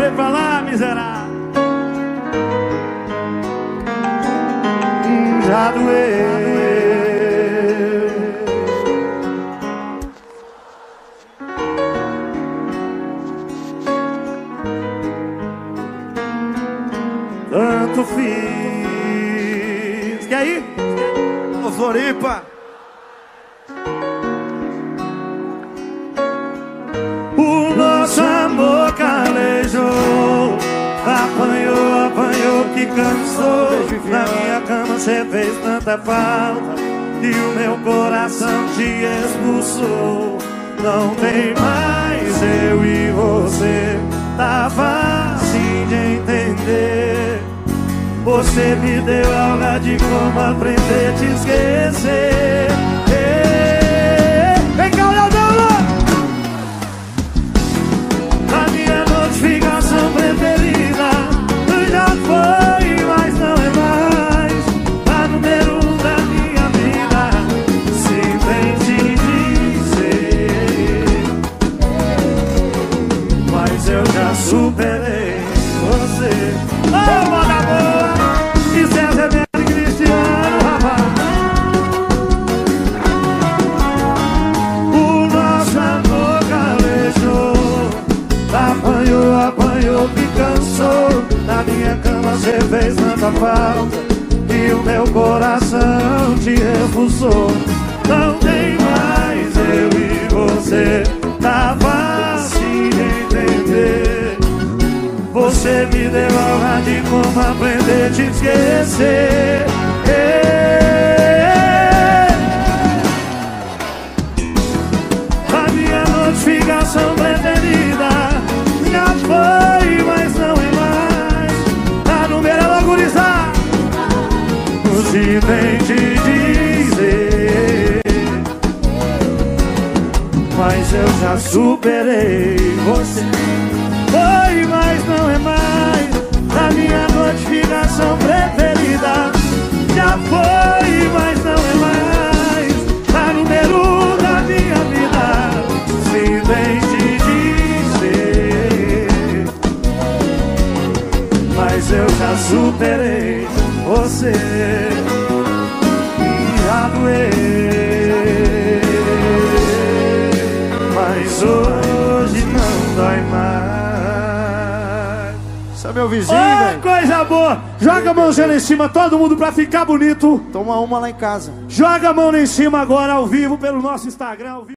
Sai pra lá, miserável. Já doeu. Tanto fiz. Quer ir? Ô Floripa. O nosso amor calejou. Apanhou, apanhou que cansou. Na minha cama cê fez tanta falta e o meu coração te expulsou. Não tem mais eu e você, tá fácil de entender. Você me deu aula de como aprender a te esquecer. Vem cá, olhadão! A minha notificação preferida já foi, mas não é mais a número 1 da minha vida. Simplesmente dizer, mas eu já superei você. Oh, mano, amor! E César Neto e Cristiano, rapaz. O nosso amor calejou. Apanhou, apanhou, me cansou. Na minha cama cê fez tanta falta e o meu coração te refusou. Não tem mais eu e você, tá fácil de entender. Você me deu aula de como aprender a te esquecer. A minha notificação preferida já foi, mas não é mais a número logurizar. Se tem te dizer, mas eu já superei você. Foi, mas não é mais a minha notificação preferida. Já foi, mas não é mais a número 1 da minha vida. Se tem te dizer, mas eu já superei você. Já doeu, mas hoje não dói mais. Esse é meu vizinho, velho. Coisa boa! Joga a mãozinha lá em cima, todo mundo pra ficar bonito. Toma uma lá em casa. Joga a mão lá em cima agora, ao vivo, pelo nosso Instagram.